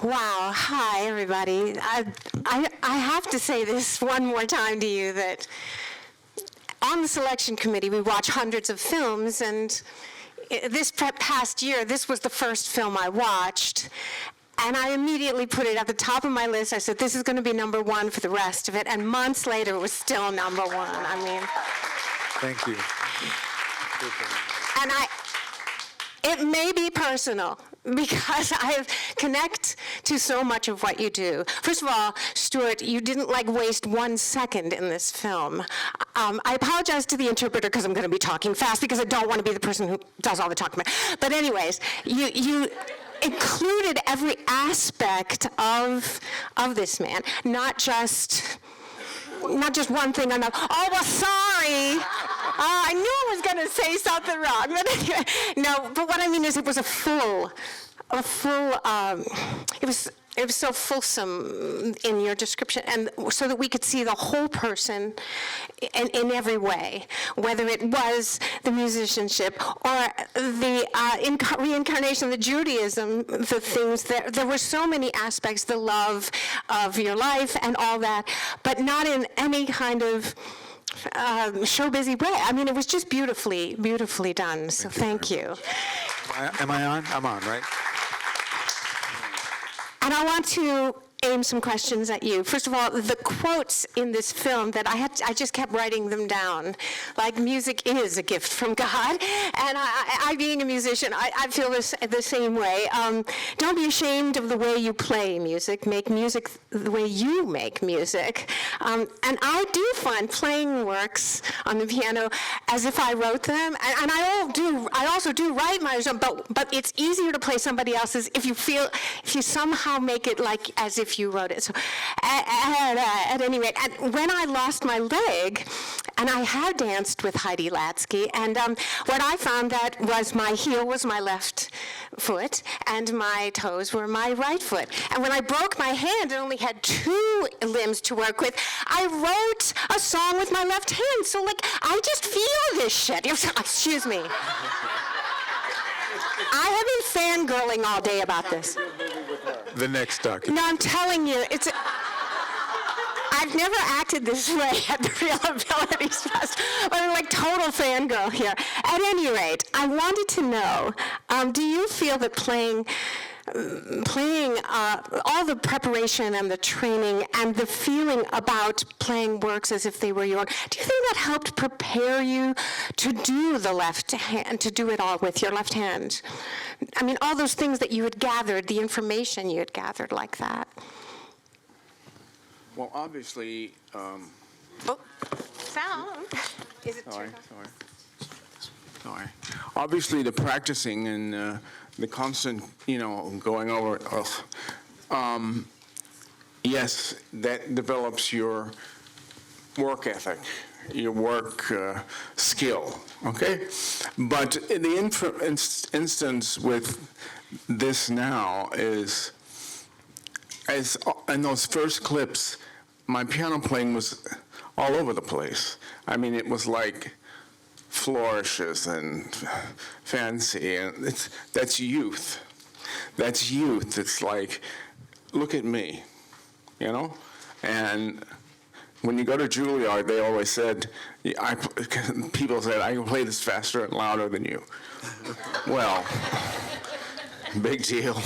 Wow. Hi, everybody. I have to say this one more time to you, that on the selection committee, we watch hundreds of films, and this past year, this was the first film I watched, and I immediately put it at the top of my list. I said, this is going to be number one for the rest of it, and months later, it was still number one. I mean... Thank you. And it may be personal, because I connect to so much of what you do. First of all, Stewart, you didn't waste 1 second in this film. I apologize to the interpreter because I'm going to be talking fast because I don't want to be the person who does all the talking. But anyways, you included every aspect of this man, not just one thing or another. Oh, well, sorry. I knew I was going to say something wrong. But anyway, no, but what I mean is it was it was so fulsome in your description, and so that we could see the whole person in every way, whether it was the musicianship or the reincarnation of the Judaism, the things that there were so many aspects, the love of your life and all that, but not in any kind of show busy way. I mean, it was just beautifully done. So thank you. Am I on? I'm on, right? And I want to aim some questions at you. First of all, the quotes in this film that I just kept writing them down. Like, music is a gift from God. And I being a musician, I feel the same way. Don't be ashamed of the way you play music. Make music the way you make music. And I do find playing works on the piano as if I wrote them. And I also do write my own, but it's easier to play somebody else's if you somehow make it like as if you wrote it. So at any rate, and when I lost my leg, and I had danced with Heidi Latsky, and what I found that was my heel was my left foot, and my toes were my right foot. And when I broke my hand and only had 2 limbs to work with, I wrote a song with my left hand. So, I just feel this shit. Excuse me. I have been fangirling all day about this. The next document. No, I'm telling you, I've never acted this way at the ReelAbilities Festival. I'm total fangirl here. At any rate, I wanted to know, do you feel that playing all the preparation and the training and the feeling about playing works as if they were your own, do you think that helped prepare you to do the left hand, to do it all with your left hand? I mean, all those things that you had gathered, the information you had gathered like that. Well, obviously... sound. Is it Sorry. Obviously, the practicing and the constant, going over it, yes, that develops your work ethic, your work skill, okay? But in the instance with this now is, as in those first clips, my piano playing was all over the place. I mean, it was like flourishes and fancy, and that's youth. That's youth. It's like, look at me, And when you go to Juilliard, they always said, people said, I can play this faster and louder than you. Well, big deal.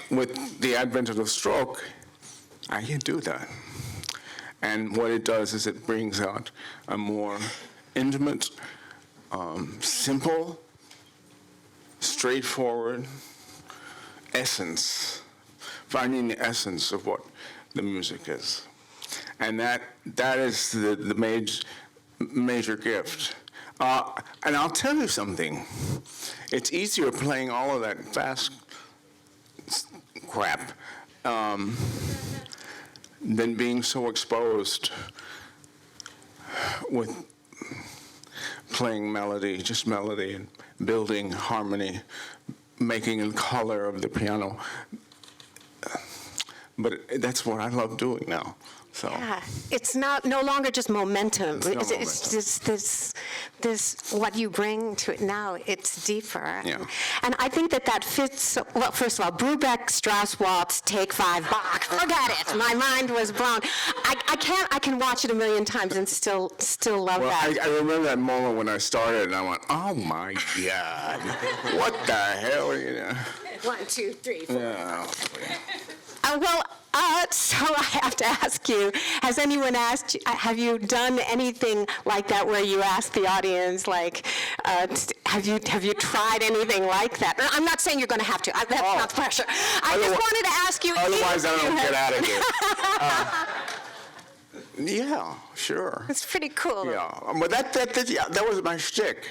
With the advent of the stroke, I can't do that. And what it does is it brings out a more intimate, simple, straightforward essence, finding the essence of what the music is. And that is the major gift. And I'll tell you something. It's easier playing all of that fast crap than being so exposed with playing melody, just melody, and building harmony, making a color of the piano. But that's what I love doing now. So Yeah, it's no longer just momentum. It's no It's this what you bring to it now. It's deeper. Yeah. And I think that fits. Well, first of all, Brubeck, Strauss Waltz, Take 5, Bach. Forget it. My mind was blown. I can watch it a million times and still love well, that. I remember that moment when I started, and I went, "Oh my God, what the hell?" You know. 1, 2, 3, 4. Yeah. So I have to ask you, has anyone asked you, have you done anything like that where you ask the audience, like, have you tried anything like that? I'm not saying you're going to have to. That's not the pressure. I just wanted to ask you. Otherwise, I if you don't get have- out of here. Yeah, sure. It's pretty cool. Yeah, but that was my shtick.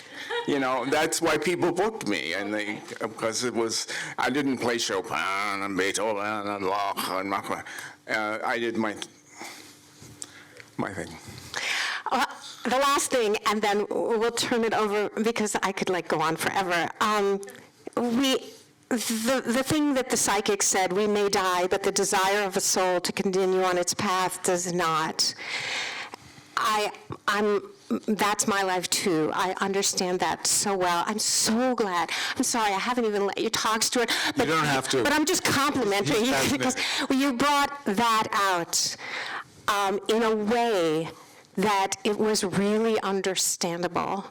You know, that's why people booked me, and because I didn't play Chopin and Beethoven and Bach and Mach. I did my thing. The last thing, and then we'll turn it over because I could go on forever. The thing that the psychic said, we may die, but the desire of a soul to continue on its path does not. That's my life too. I understand that so well. I'm so glad. I'm sorry, I haven't even let you talk, Stewart. But, You don't have to. But I'm just complimenting you because you brought that out in a way that it was really understandable.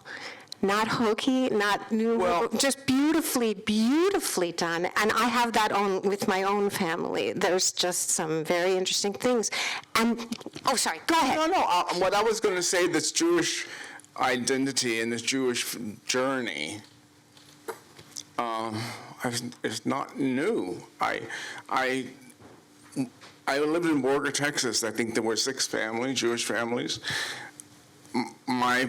Not hokey, not new, just beautifully, beautifully done. And I have that with my own family. There's just some very interesting things. And, sorry, go ahead. No. What I was going to say, this Jewish identity and this Jewish journey, it's not new. I lived in Borger, Texas. I think there were 6 Jewish families. My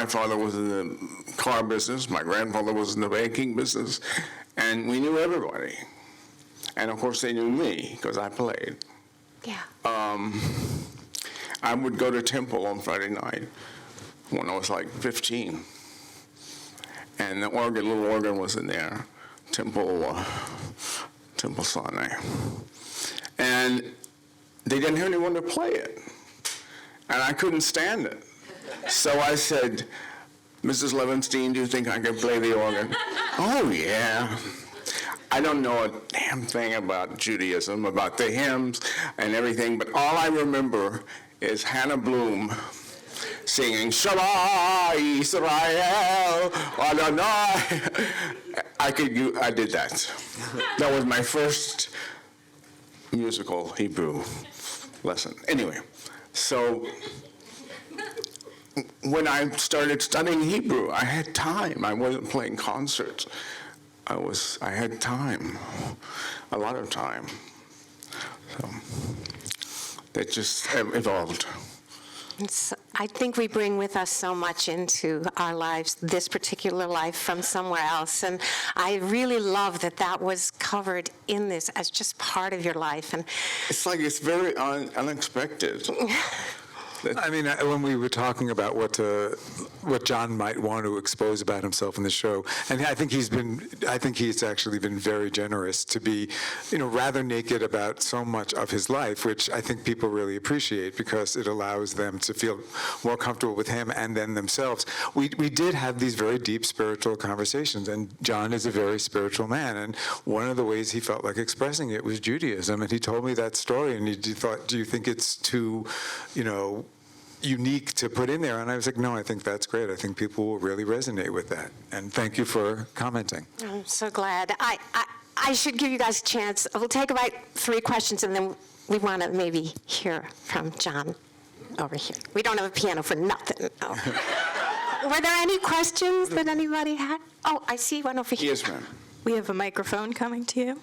father was in the car business, my grandfather was in the banking business, and we knew everybody. And of course they knew me, because I played. Yeah. I would go to temple on Friday night when I was like 15. And the little organ was in there, Temple Sinai. And they didn't have anyone to play it. And I couldn't stand it. So I said, "Mrs. Levenstein, do you think I can play the organ?" "Oh, yeah." I don't know a damn thing about Judaism, about the hymns and everything, but all I remember is Hannah Bloom singing, "Shema Yisrael Adonai." I did that. That was my first musical Hebrew lesson. Anyway. So when I started studying Hebrew, I had time. I wasn't playing concerts. I had time, a lot of time. So that just evolved. I think we bring with us so much into our lives, this particular life from somewhere else. And I really love that was covered in this as just part of your life. And it's very unexpected. I mean, when we were talking about what John might want to expose about himself in the show, and I think he's actually been very generous to be, rather naked about so much of his life, which I think people really appreciate because it allows them to feel more comfortable with him and then themselves. We did have these very deep spiritual conversations, and John is a very spiritual man, and one of the ways he felt like expressing it was Judaism, and he told me that story, and he thought, "Do you think it's too, unique to put in there?" And I was like, "No, I think that's great. I think people will really resonate with that." And thank you for commenting. I'm so glad. I should give you guys a chance. We'll take about 3 questions, and then we want to maybe hear from John over here. We don't have a piano for nothing. Oh. Were there any questions that anybody had? Oh, I see one over here. Yes, ma'am. We have a microphone coming to you.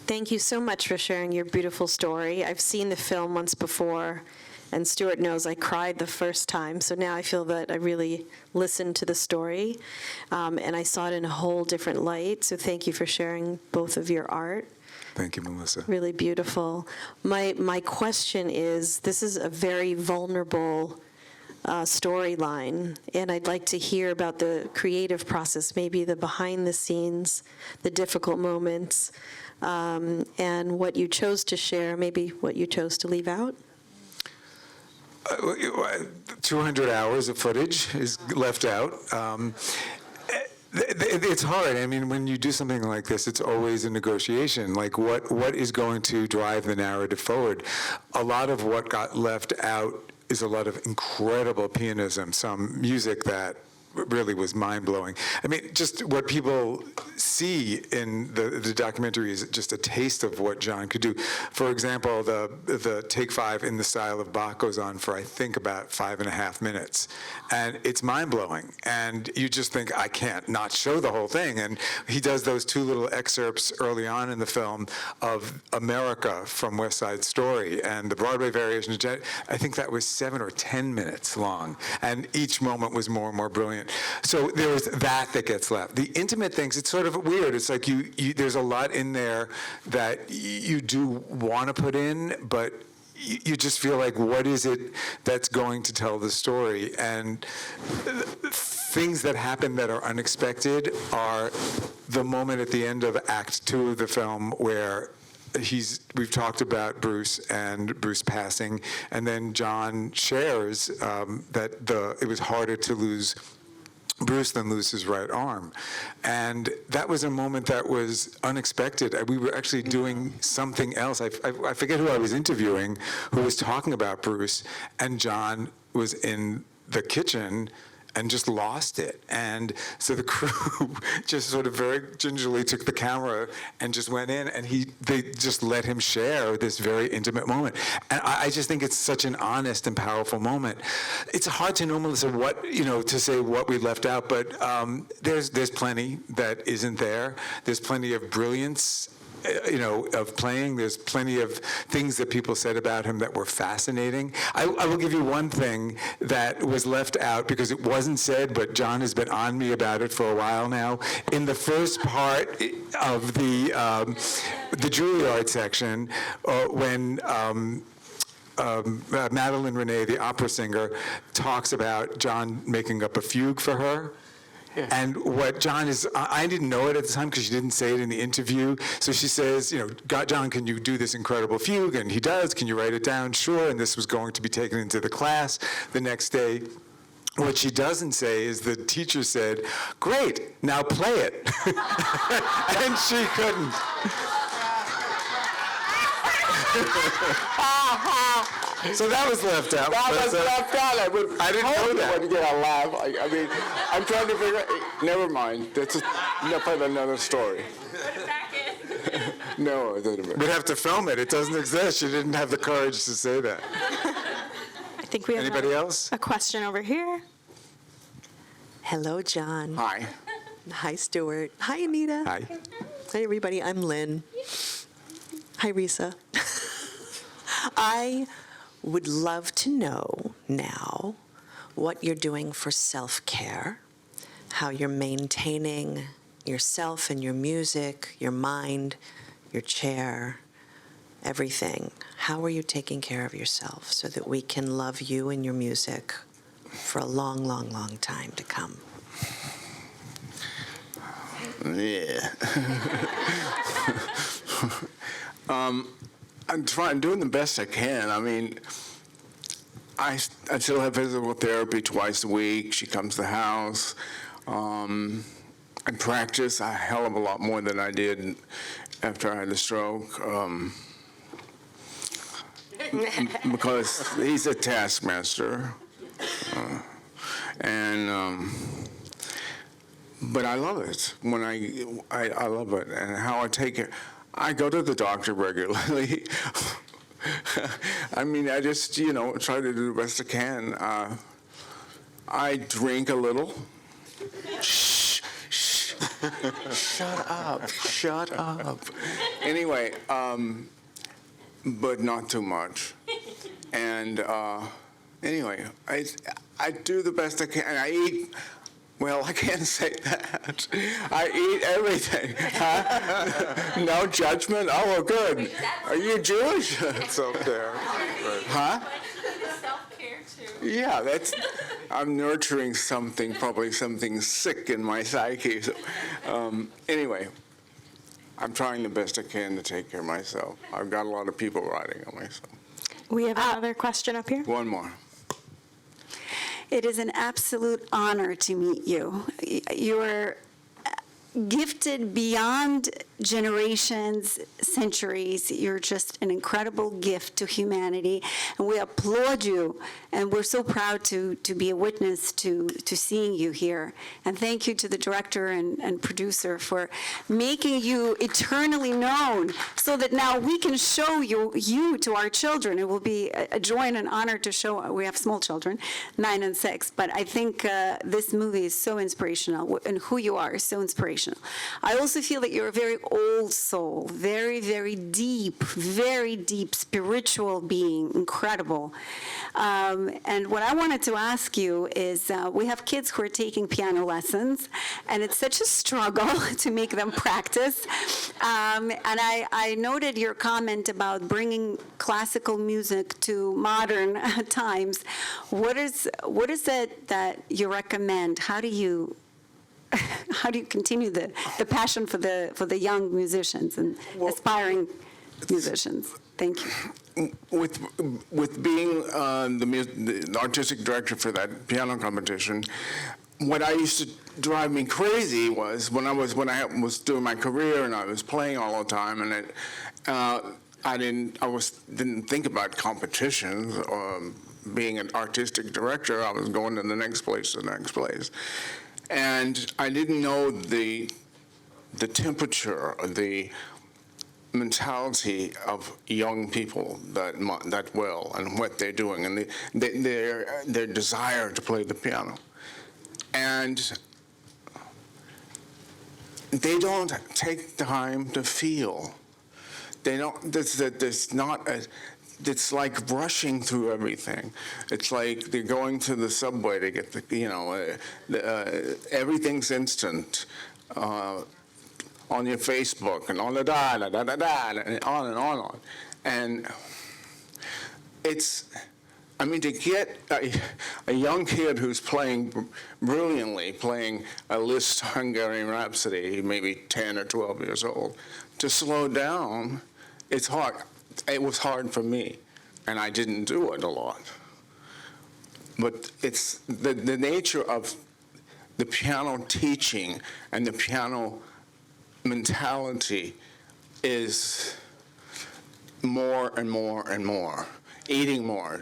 Thank you so much for sharing your beautiful story. I've seen the film once before, and Stewart knows I cried the first time, so now I feel that I really listened to the story, and I saw it in a whole different light, so thank you for sharing both of your art. Thank you, Melissa. Really beautiful. My question is, this is a very vulnerable storyline, and I'd like to hear about the creative process, maybe the behind the scenes, the difficult moments, and what you chose to share, maybe what you chose to leave out. 200 hours of footage is left out. It's hard. I mean, when you do something like this, it's always a negotiation. Like, what is going to drive the narrative forward? A lot of what got left out is a lot of incredible pianism, some music that really was mind-blowing. I mean, just what people see in the documentary is just a taste of what John could do. For example, the Take 5 in the style of Bach goes on for, I think, about 5.5 minutes. And it's mind-blowing. And you just think, I can't not show the whole thing. And he does those two little excerpts early on in the film of America from West Side Story and the Broadway variation. I think that was 7 or 10 minutes long. And each moment was more and more brilliant. So there was that gets left. The intimate things, it's sort of weird. It's like there's a lot in there that you do want to put in, but you just feel like, what is it that's going to tell the story? And things that happen that are unexpected are the moment at the end of Act 2 of the film where we've talked about Bruce and Bruce passing, and then John shares that it was harder to lose Bruce than lose his right arm. And that was a moment that was unexpected. We were actually doing something else. I forget who I was interviewing, who was talking about Bruce, and John was in the kitchen and just lost it. And so the crew just sort of very gingerly took the camera and just went in, and they just let him share this very intimate moment. And I just think it's such an honest and powerful moment. It's hard to know, Melissa, to say what we left out, but there's plenty that isn't there. There's plenty of brilliance of playing. There's plenty of things that people said about him that were fascinating. I will give you one thing that was left out because it wasn't said, but John has been on me about it for a while now. In the first part of the Juilliard section, when Madeline Renee, the opera singer, talks about John making up a fugue for her. Yeah. And what John is, I didn't know it at the time because she didn't say it in the interview. So she says, John, can you do this incredible fugue? And he does. Can you write it down? Sure. And this was going to be taken into the class the next day. What she doesn't say is the teacher said, great, now play it. And she couldn't. So that was left out. That was left out. I didn't know that. To get a laugh. I mean, I'm trying to figure out. Never mind. That's another story. Put it back in. No, it doesn't. We'd have to film it. It doesn't exist. She didn't have the courage to say that. I think we have Anybody else? A question over here. Hello, John. Hi. Hi, Stewart. Hi, Anita. Hi. Hi, everybody. I'm Lynn. Hi, Risa. I would love to know now what you're doing for self-care, how you're maintaining yourself and your music, your mind, your chair, everything. How are you taking care of yourself so that we can love you and your music for a long, long, long time to come? Yeah. I'm doing the best I can. I mean, I still have physical therapy twice a week. She comes to the house. I practice a hell of a lot more than I did after I had the stroke. Because he's a taskmaster. But I love it. When I love it, and how I take it. I go to the doctor regularly. I mean, I just, try to do the best I can. I drink a little. Shh. Shut up. Shut up. Anyway, but not too much. And anyway, I do the best I can. I eat. Well, I can't say that. I eat everything. Huh? No judgment? Oh, well, good. Are you Jewish? Self-care. Huh? Self-care, too. Yeah, I'm nurturing something, probably something sick in my psyche. So, anyway, I'm trying the best I can to take care of myself. I've got a lot of people riding on myself. We have another question up here. One more. It is an absolute honor to meet you. You're gifted beyond generations, centuries. You're just an incredible gift to humanity, and we applaud you, and we're so proud to be a witness to seeing you here. And thank you to the director and producer for making you eternally known so that now we can show you to our children. It will be a joy and an honor to show. We have small children, 9 and 6, but I think this movie is so inspirational, and who you are is so inspirational. I also feel that you're a very old soul, very, very deep spiritual being, incredible. And what I wanted to ask you is, we have kids who are taking piano lessons, and it's such a struggle to make them practice. And I noted your comment about bringing classical music to modern times. What is it that you recommend? How do you continue the passion for the young musicians and aspiring musicians? Thank you. With being the artistic director for that piano competition, what I used to drive me crazy was when I was doing my career and I was playing all the time, and I didn't think about competitions or being an artistic director. I was going to the next place, and I didn't know the temperature, the mentality of young people that well, and what they're doing, and their desire to play the piano, and they don't take time to feel. They don't. There's not a. It's like rushing through everything. It's like they're going to the subway to get everything's instant on your Facebook and on the and on. And to get a young kid who's playing brilliantly, playing a Liszt Hungarian Rhapsody, maybe 10 or 12 years old, to slow down, it's hard. It was hard for me, and I didn't do it a lot. But it's the nature of the piano teaching and the piano mentality is more and more and more, eating more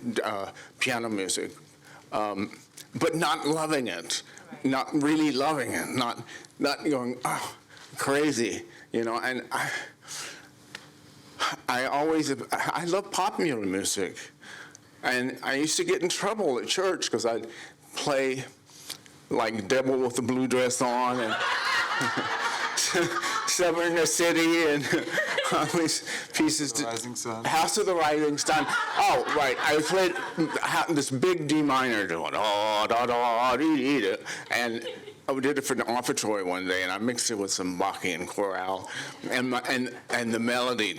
piano music, but not loving it, not really loving it, not going, oh, crazy, and I love popular music, and I used to get in trouble at church because I'd play like Devil with the Blue Dress On and Summer in the City and all these pieces. Rising Sun. House of the Rising Sun. Oh, right. I played this big D minor doing and I did it for the offertory one day, and I mixed it with some Bachian chorale, and the melody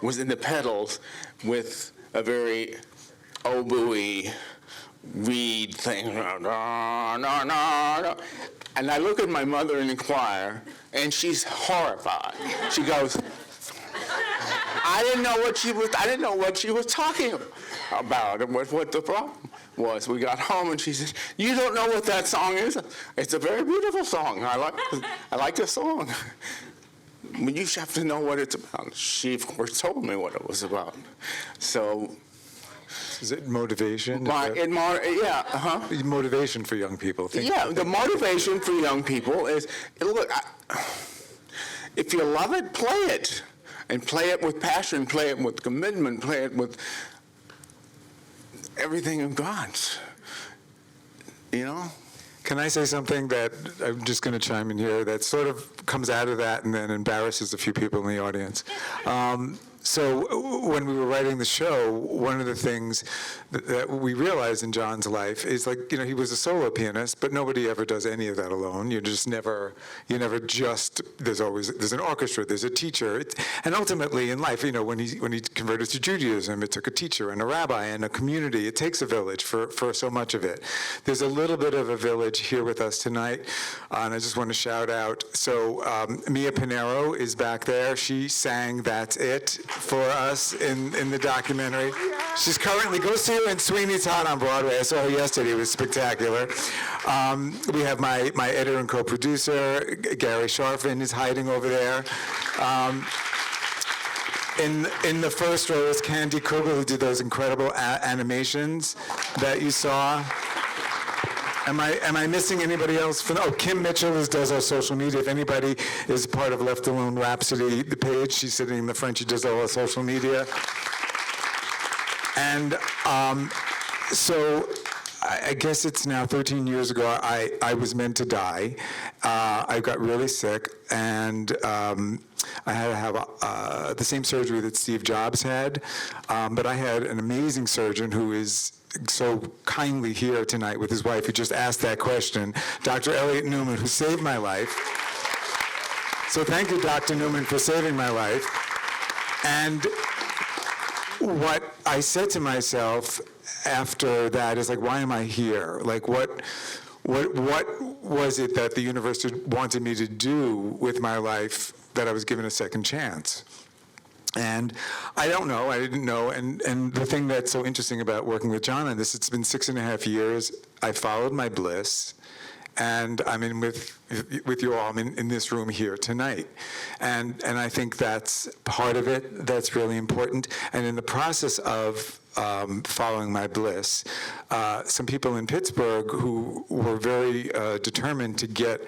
was in the pedals with a very oboe reed thing, and I look at my mother in the choir, and she's horrified. She goes, I didn't know what she was talking about, and what the problem was. We got home, and she said, "You don't know what that song is? It's a very beautiful song. I like the song. But you have to know what it's about." She, of course, told me what it was about. So, is it motivation? Motivation for young people. The motivation for young people is, look, if you love it, play it. And play it with passion, play it with commitment, play it with everything you've got. Can I say something that I'm just going to chime in here that sort of comes out of that and then embarrasses a few people in the audience? So when we were writing the show, one of the things that we realized in John's life is, like, he was a solo pianist, but nobody ever does any of that alone. There's an orchestra, there's a teacher. And ultimately in life, when he converted to Judaism, it took a teacher and a rabbi and a community. It takes a village for so much of it. There's a little bit of a village here with us tonight, and I just want to shout out. So Mia Pinero is back there. She sang That's It for us in the documentary. She's currently goes to in Sweeney Todd on Broadway. I saw her yesterday. It was spectacular. We have my editor and co-producer, Gary Sharfin, is hiding over there. In the first row is Candy Kruger, who did those incredible animations that you saw. Am I missing anybody else? Kim Mitchell does our social media. If anybody is part of Left Alone Rhapsody, the page, she's sitting in the front. She does all our social media. And so I guess it's now 13 years ago. I was meant to die. I got really sick, and I had to have the same surgery that Steve Jobs had. But I had an amazing surgeon who is so kindly here tonight with his wife, who just asked that question, Dr. Elliot Newman, who saved my life. So thank you, Dr. Newman, for saving my life. And what I said to myself after that is, like, why am I here? Like, what was it that the universe wanted me to do with my life that I was given a second chance? And I don't know, I didn't know, and the thing that's so interesting about working with John on this, it's been 6.5 years. I followed my bliss, and I'm in with you all. I'm in this room here tonight. And I think that's part of it that's really important. And in the process of following my bliss, some people in Pittsburgh who were very determined to get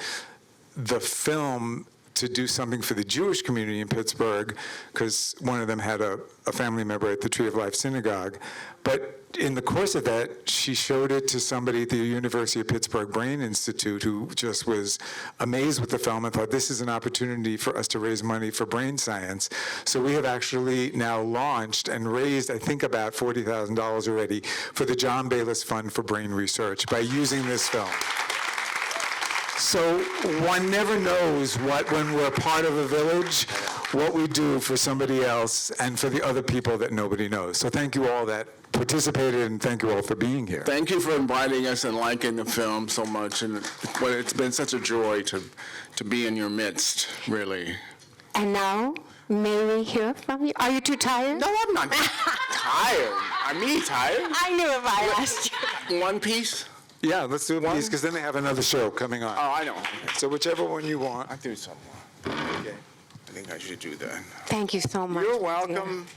the film to do something for the Jewish community in Pittsburgh, because one of them had a family member at the Tree of Life Synagogue. But in the course of that, she showed it to somebody at the University of Pittsburgh Brain Institute, who just was amazed with the film and thought, this is an opportunity for us to raise money for brain science. So we have actually now launched and raised, I think, about $40,000 already for the John Bayless Fund for Brain Research by using this film. So one never knows when we're part of a village, what we do for somebody else and for the other people that nobody knows. So thank you all that participated, and thank you all for being here. Thank you for inviting us and liking the film so much. And it's been such a joy to be in your midst, really. And now, may we hear from you? Are you too tired? No, I'm not tired. I'm me tired. I knew if I asked you. One piece? Yeah, let's do it, because then they have another show coming on. Oh, I know. So whichever one you want. I do something. Okay. I think I should do that. Thank you so much. You're welcome.